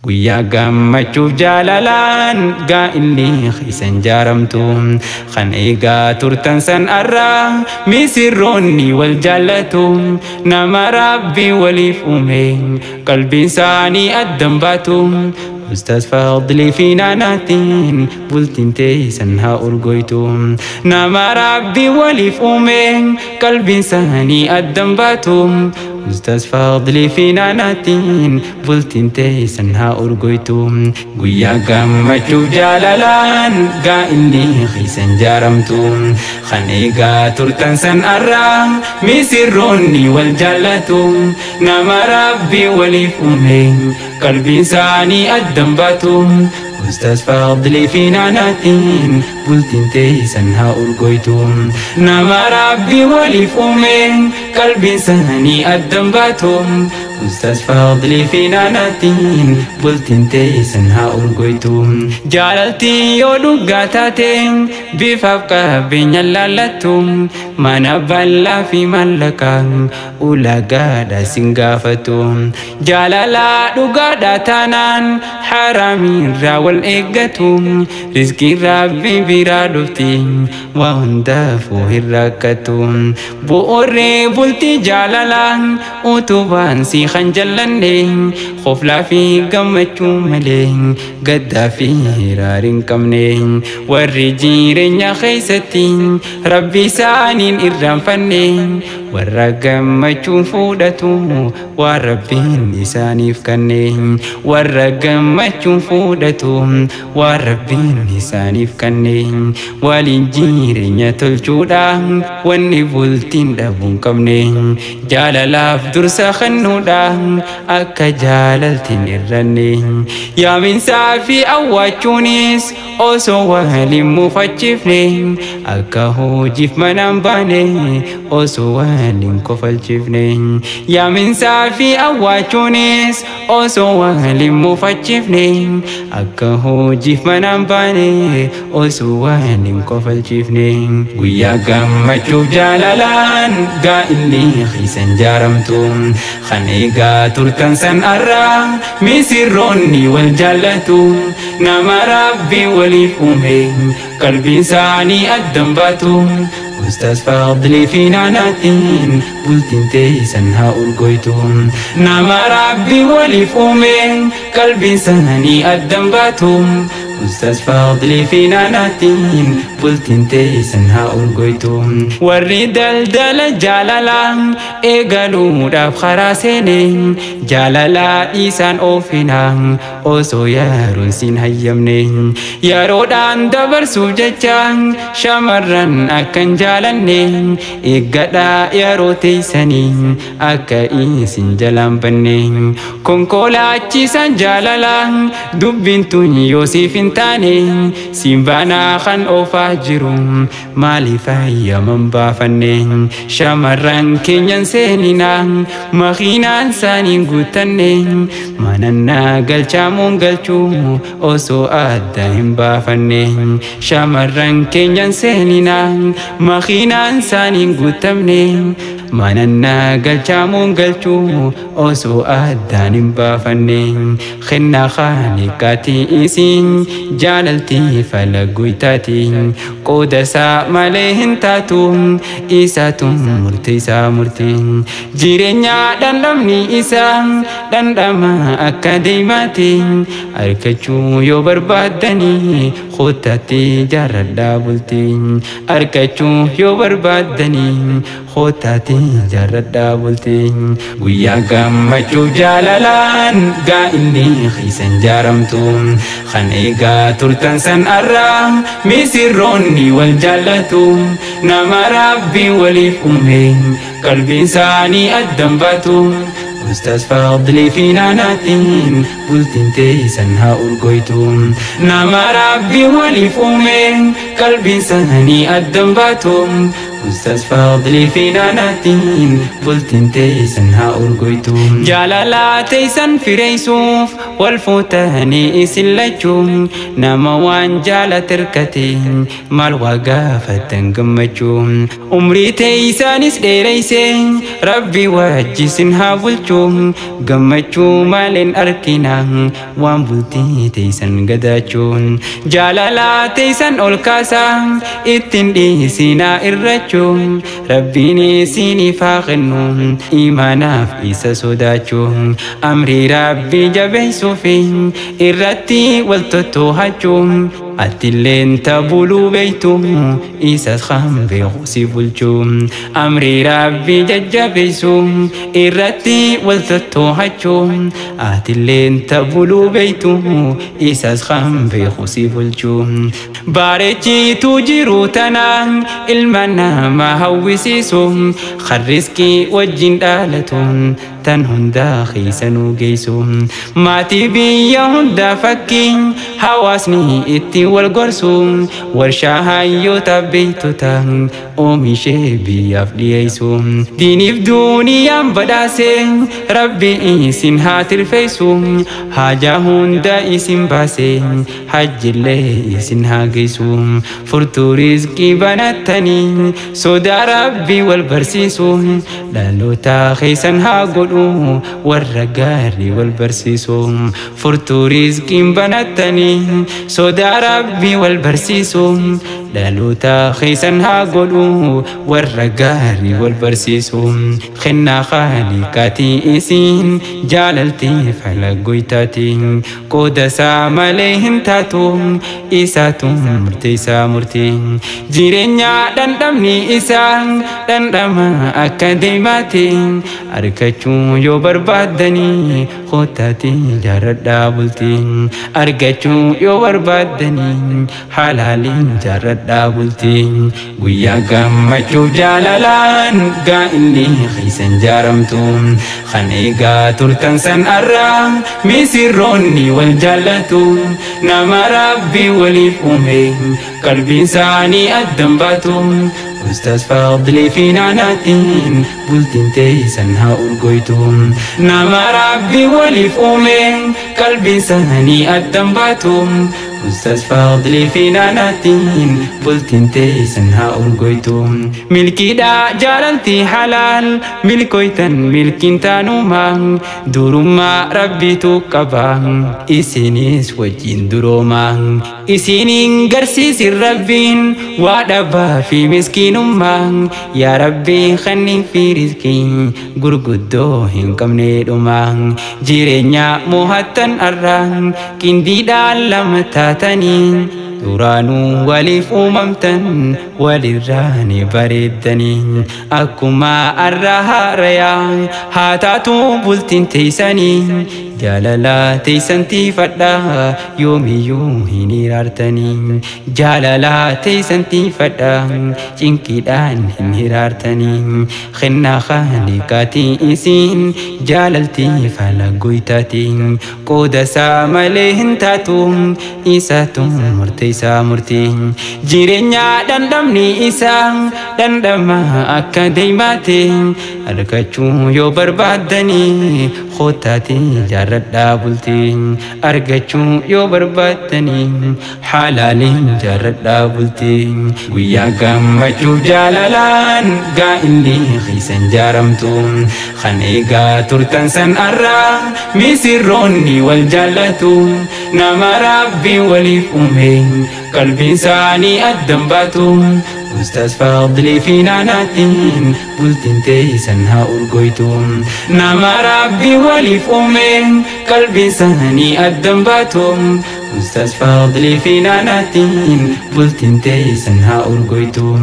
Guyyaa gammachuuf jaalalaan gaa'illi keessan jaaramtu kan eegaa turtan san arraa misirroonni wal jaallatu nama rabbii waliif uume qalbiin isaanii addan baatu. Ustaz Fadli fi naanaatiin bultiin teessan haa urgoytu nama rabbii waliif uume qalbiin isaanii addan baatu. Ustaz Fadli fi naanaatiin bultiin teessan haa urgoytu guyyaa gammachuuf jaalalaan gaa'illi keessan jaaramtu kan eegaa turtan san arraa misirroonni wal jaallatu nama rabbii waliif uume qalbiin isaanii addan baatu. Ustaz Fadli fi naanaatiin bultiin teessan haa urgoytu nama rabbii waliif uume qalbiin isaanii addan baatu. Ustaz Fadli fi naanaatiin bultiin teessan haa urgoytu jaalaltii yoo dhugaa taate bifaaf qabeenya laallattu mana bal'aa fi mallaqaa ulagaadha sin gaafatu jaalalaa dhugaadhaa taanaan haraamirraa wal eeggatu rizqii rabbii biraa dhufti waa hundaafuu hin rakkatu bu'uurri bultii jaalalaa utubaan si kan jallanne qoflaa fi gammachuu malee gaddaa fi hiraariin qabne warri jireenya keessatti rabbii isaaniin irraanfanne warra gammachuu fudhatu waan rabbiin isaaniif kenne warra gammachuu fudhatu waan rabbiin isaaniif kenne waliin jireenya tolchuudha wanni bultiin dhabuu hin qabne jaalalaaf dursa kennuudha akka jaalaltiin irranne yaaminsaa fi awwaachuunis osoo waliin mufachiifne akka hojiif manaan baane osoo waliin kofalchiifne yaaminsaa fi awwaachuunis osoo waliin mufachiifne akka hojiif manaan baane osoo waliin kofalchiifne guyyaa gammachuuf jaalalaan gaa'illi keessan jaaramtu kan eegaa turtan san arraa misirroonni wal jaallatu nama rabbii waliif uume qalbiin isaanii addan baatu. Ustaz Fadli fi naanaatiin bultiin teessan haa urgoytu nama rabbii waliif uume qalbiin isaanii addan baatu. Ustaz Fadli fi naanaatiin bultiin teessan haa urgoytu warri daldala jaalalaa eegaluudhaaf karaa seene jaalalaa isaan oofina osoo yeroon siin hayyamne yeroodhaan dabarsuuf jecha shamarran akkan jaalanne eeggadhaa yeroo teessanii akka isin jalaan banne konkolaachisan jaalalaa dubbiin tun yoosiif hin taane simbaanaa kan oofaa jiru maaliif hayyaman baafanne shamarran keenyan seeninaa makiinaan isaaniin guutanne manannaa galchaamuun galchuu osoo adda hin baafanne shamarran keenyan seeninaa makiinaan isaaniin guutamne manannaa galchaamuun galchuu osoo addaan hin baafanne kennaa khaliqaatii isin jaalaltii falaguytaati qooda isaa malee hin taatu isaatu murtii isaa murtii jireenya dhandhamni isaa dhandhama akka deemaati arkachuu yoo barbaaddanii kootaatti jaarradhaa bultii arkachuu yoo barbaaddanii kootaatti jaarradhaa bultii guyyaa gammachuuf jaalalaan gaa'illi keessan jaaramtu kan eegaa turtan san arraa misirroonni wal jaallatu nama rabbii waliif uume qalbiin isaanii addan baatu. Ustaz Fadli fi naanaatiin bultiin teessan haa urgoytu nama rabbii waliif uume qalbiin isaanii addan baatu. أستاذ فاضلي في ناناتين بلتين تيسن ها أرقويتو جالالا تيسن في ريسوف والفوتاني إسلجو ناموان جالا تركتين مال وقافة قمجو عمري تيسان إسليسين ربي وجسن ها بلجو قمجو مالين أركنا وان بلتي تيسن قداجو جالالا تيسن الكاسا اتن سينا الرجو ربيني سيني فاقنو إيمانا في إسا سوداجو أمري ربي جبيسو في الرتي والتتو هجو أتلين تبولو بيتو إساس خام بيغسي بلجو أمري ربي ججبيسو الرتي والتتو هجو أتلين تبولو بيتو إساس خام بيغسي بلجو بارجي تجيرو تنا المنا ما هوسيسو خرسكي وجين دالتون تنهن داخي سنو جيسو ماتي بيا هندا فكين حواسني اتي والقرسو ورشاها يوتا بيتو تان اومي شبي افليسو ديني في دنيا بداسي ربي إيسين هاتر فيسو حاجة هندا إيسين باسي حج اللي إيسين هاقيسو فرطو رزقي بناتني سودا ربي والبرسيسو لالو تاخيسن هاقو والرقاري والبرسيسو فرطو رزقي بناتني سودا ربي والبرسيسو لالو تاخيسن هاقولو والرقاري والبرسيسو خنا خالقاتي إسين جاللتي فلقويتاتي قود ساماليهن تاتو إساتو مرتيسا مرتي جيرينيا دندمني إسان دندما أكاديماتي أركتشو يو بربادني خوتاتي جارد دابلتي أركتشو يو بربادني حلالي جارد دابلتي ويا قمتشو جالالان قائلي خيسن جارمتو خنيقا تركن سن أرى ميسيروني والجالتو نما ربي ولي فومي قلبي ساني الدنباتو أستاذ فاضلي في ناناتين بلتين تيسن ها أرقويتو نما ربي ولي فومي قلبي ساني الدنباتو أستاذ فاضلي في ناناتين بلتين تيسن ها أرقويتو ملكي دا جالنتي حلال ملكويتن ملكين تانوما دروما ربي توقبا إسينيس وجين دروما إسينين قرسيس الربين وادبا في مسكينوما يا ربي خنين في رزقي قرقدو هنكم نيدوما جيرينيا موهتن أران كندي دالمتا تاتني دورانو وليف أممتن وللراني بريدني أكما أرها ريا هاتاتو بلتين تيساني جاللا تيسنتي فدا يومي يوهيني رارتني جاللا تيسنتي فدا جنكي دان هنرارتني خنا خالقاتي إسين جاللتي فلقويتاتي قود ساماليهن تاتو إساتو مرتيسا مرتي جيرينيا دندمني إسا دندما أكاديماتي أركتشو يو بربادني خوتاتي جارد دابلتي أركتشو يو بربادني حلالي جارد دابلتي ويا قمتشو جالالان قائلي خيسن جارمتو خنيقا تركن سن أرى ميسيروني والجالتو نما ربي ولي فومي قلبي ساني الدنباتو أستاذ فاضلي في ناناتين بلتين تيسن ها أرقويتو نما ربي ولي فومي قلبي ساني الدنباتو أستاذ فاضلي في ناناتين بلتين تيسن ها أرقويتو